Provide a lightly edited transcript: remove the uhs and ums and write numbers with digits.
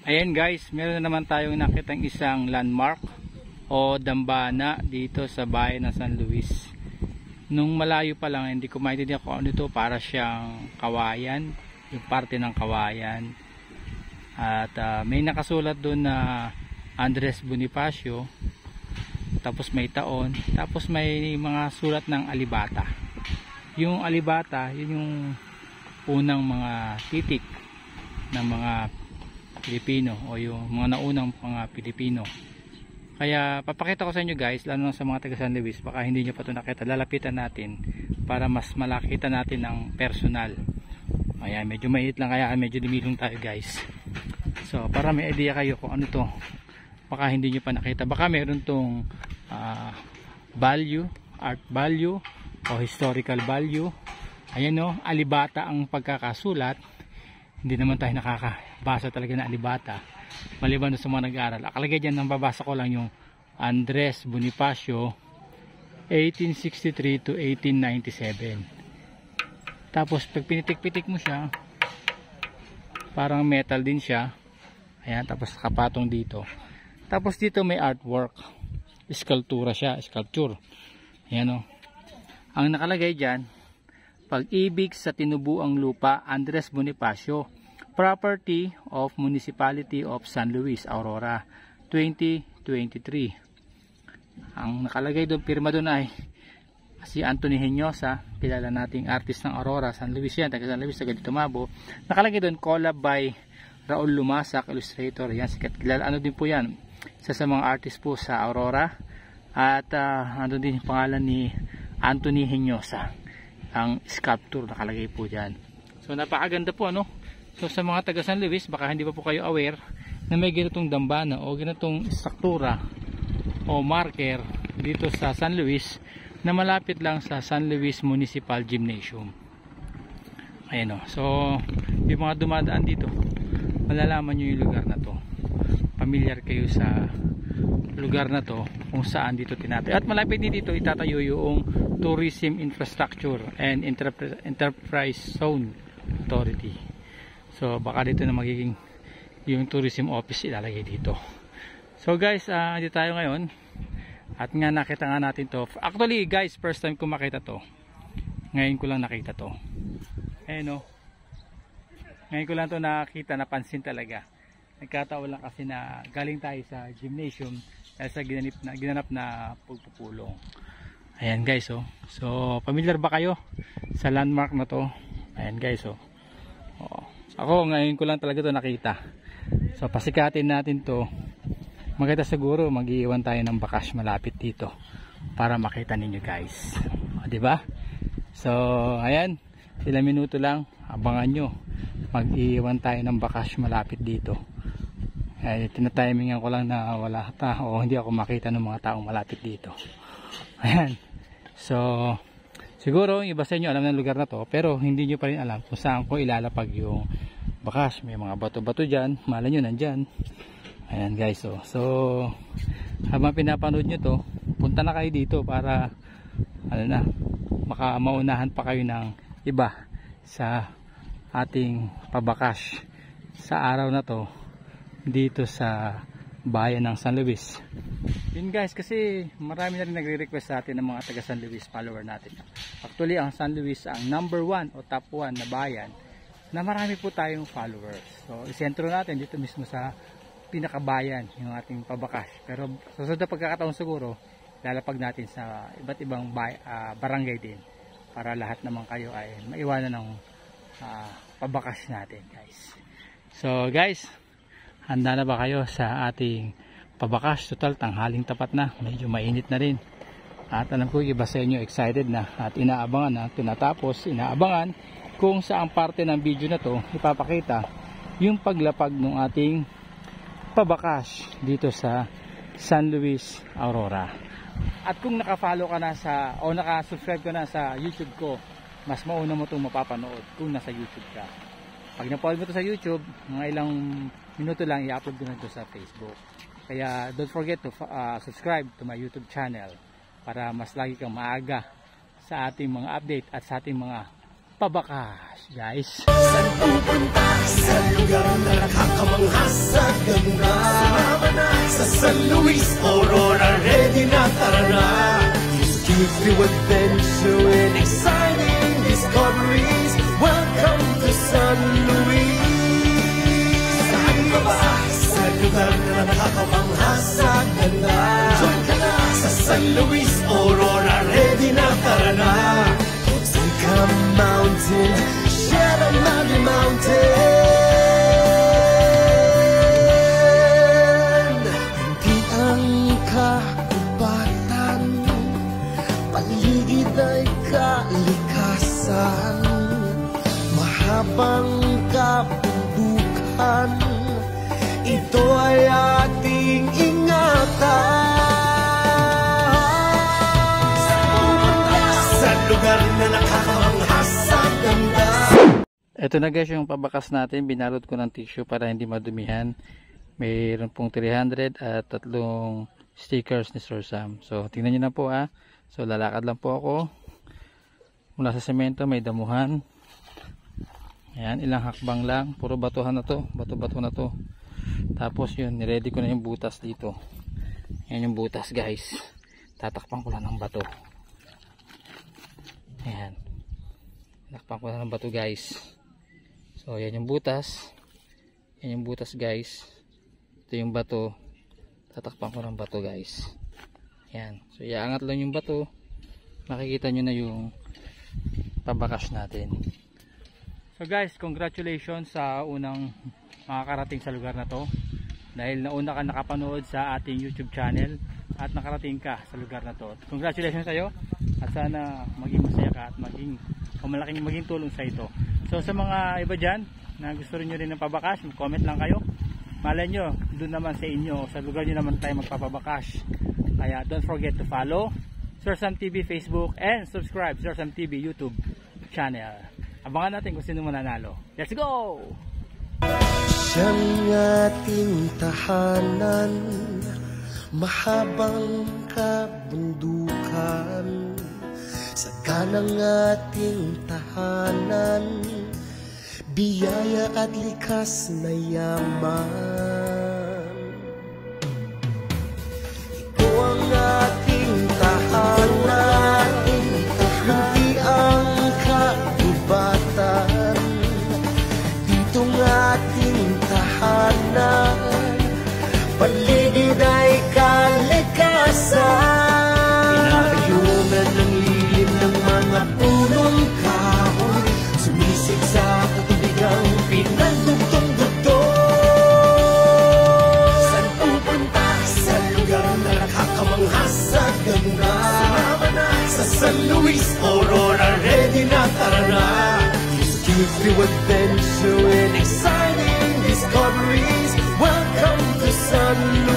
Ayan guys, meron na naman tayong nakitang isang landmark o dambana dito sa bayan ng San Luis. Nung malayo pa lang, hindi ko maintindihan kung ano ito, para siyang kawayan, yung parte ng kawayan. At may nakasulat doon na Andres Bonifacio, tapos may taon, tapos may mga sulat ng alibata. Yung alibata, yun yung unang mga titik ng mga Pilipino o yung mga naunang mga Pilipino. Kaya papakita ko sa inyo guys, lalo na sa mga taga San Luis, baka hindi nyo pa ito nakita, lalapitan natin para mas malakita natin ng personal. Ayan, medyo maiit lang kaya medyo lumilong tayo guys. So para may idea kayo kung ano to, baka hindi nyo pa nakita, baka meron tong value, art value o historical value. Ayan o, alibata ang pagkakasulat. Hindi naman tayo nakakabasa talaga na alibata maliban sa mga nag-aaral. Akalagay dyan, nang babasa ko lang yung Andres Bonifacio 1863 to 1897. Tapos pag pinitik-pitik mo siya, parang metal din siya. Ayan, tapos kapatong dito. Tapos dito may artwork, sculptura siya, sculpture. Ayan o, ang nakalagay dyan, Pag-ibig sa tinubuang lupa, Andres Bonifacio, property of Municipality of San Luis, Aurora, 2023. Ang nakalagay doon, pirma doon ay si Anthony Hinojosa, kilala nating artist ng Aurora, San Luis yan, taga San Luis, taga dito Mabo. Nakalagay doon, collab by Raul Lumasak, illustrator, yan, sikat, kilala, ano din po yan, isa sa mga artist po sa Aurora. At ano din yung pangalan ni Anthony Hinojosa, ang sculpture nakalagay po dyan. So napakaganda po, ano. So sa mga taga San Luis, baka hindi pa po kayo aware na may ganitong dambana o ganitong struktura o marker dito sa San Luis na malapit lang sa San Luis Municipal Gymnasium. Ayan o. So yung mga dumadaan dito, malalaman nyo yung lugar na to. Familiar kayo sa lugar na to kung saan dito tinatayo. At malapit din dito itatayo yung Tourism Infrastructure and Enterprise Zone Authority. So baka dito na magiging yung tourism office ilalagay dito. So guys, dito tayo ngayon at nga nakita nga natin to. Actually guys, first time ko makita to. Ngayon ko lang nakita to. Ayan o. Ngayon ko lang to nakita, napansin talaga. Nagkataon lang kasi na galing tayo sa gymnasium dahil sa ginanap na pagpupulong. Ayan guys, oh. So familiar ba kayo sa landmark na to? Ayan guys, oh. Ako ngayon ko lang talaga to nakita. So pasikatin natin to. Maganda siguro mag-iiwan tayo ng bakas malapit dito para makita ninyo guys. Di ba? So ayan, ilang minuto lang, abangan nyo. Mag-iiwan tayo ng bakas malapit dito. Ay, tinatimingan ko lang na wala o hindi ako makita ng mga taong malapit dito. Ayan. So siguro yung iba sa inyo alam ng lugar na to, pero hindi nyo pa rin alam kung saan ko ilalapag yung bakas. May mga bato-bato dyan, malay nyo nandyan. Ayan guys, oh. So habang pinapanood nyo to, punta na kayo dito para ano na, maunahan pa kayo ng iba sa ating pabakas sa araw na to dito sa bayan ng San Luis. Yun guys, kasi marami na rin nagre-request sa atin ng mga taga San Luis follower natin. Actually ang San Luis ang number 1 o top 1 na bayan na marami po tayong followers. So isentro natin dito mismo sa pinakabayan yung ating pabakas. Pero sa susunod na pagkakataon siguro lalapag natin sa iba't ibang barangay din para lahat naman kayo ay maiwanan ng pabakas natin guys. So guys, handa na ba kayo sa ating pabakas? Total tanghaling tapat na, medyo mainit na rin. At alam ko iba sa inyo excited na at inaabangan na tinatapos, inaabangan kung saang parte ng video na to ipapakita yung paglapag ng ating pabakas dito sa San Luis, Aurora. At kung naka-follow ka na sa o naka-subscribe ka na sa YouTube ko, mas mauna mo itong mapapanood kung nasa YouTube ka. Pag na-follow mo ito sa YouTube, mga ilang minuto lang i-upload ko na ito sa Facebook. Kaya don't forget to subscribe to my YouTube channel para mas lagi kang maaga sa ating mga update at sa ating mga pabakas guys. Saan pupunta sa lugar na nakakamangha sa ganda. Sumama na sa San Luis Aurora, ready na, tara na. Give you adventure and exciting discoveries. Welcome to San Luis. Saan ka ba? Sa lugar na nakakapangha sa ganda. Join ka na sa San Luis Aurora, ready na, tara na. Take a mountain, share a lovely mountain. Hindi ang kahubatan, paligid ay kalikasan. Mahabang kabundukan, ito ay ating ingatan. Sa lugar na nakakapangha sa ganda. Ito na guys yung pabakas natin. Binalot ko ng tissue para hindi madumihan. Mayroon pong 300 at 3 stickers ni Sir Sam. So tingnan nyo na po ha. So lalakad lang po ako mula sa semento, may damuhan. Ayan, ilang hakbang lang. Puro batuhan na to. Bato-bato na to. Tapos yun, niready ko na yung butas dito. Ayan yung butas guys. Tatakpan ko lang ng bato. Ayan. Tatakpan ko lang ng bato guys. So ayan yung butas. Ayan yung butas guys. Ito yung bato. Tatakpan ko ng bato guys. Ayan. So iaangat lang yung bato. Makikita nyo na yung pabakas natin. So guys, congratulations sa unang makakarating sa lugar na to. Dahil nauna ka nakapanood sa ating YouTube channel at nakarating ka sa lugar na to. Congratulations sa iyo at sana maging masaya ka at maging tulong sa ito. So sa mga iba dyan na gusto rin nyo rin ng pabakas, comment lang kayo. Malay nyo, doon naman sa inyo, sa lugar nyo naman tayo magpapabakas. Kaya don't forget to follow Sir Sam TV Facebook and subscribe Sir Sam TV YouTube channel. Abangan natin kung sino mananalo. Let's go! Siyang ating tahanan, mahabang kabundukan. Sa kanang ating tahanan, biyaya at likas na yaman. Ito ang ating tahanan, hindi ang kagubatan. Dito ang ating tahanan, paligid ay kalikasan. Pinakayunan ng lilim ng mga punong kahoy, sumisig sa katubigang pinagdugtong-dugtong. Saan pupunta? Sa lugar na nakakamangha sa ganda. Sumama na sa San Luis Aurora, ready na, tara na. Give you adventure and exciting discoveries. Welcome to San Luis.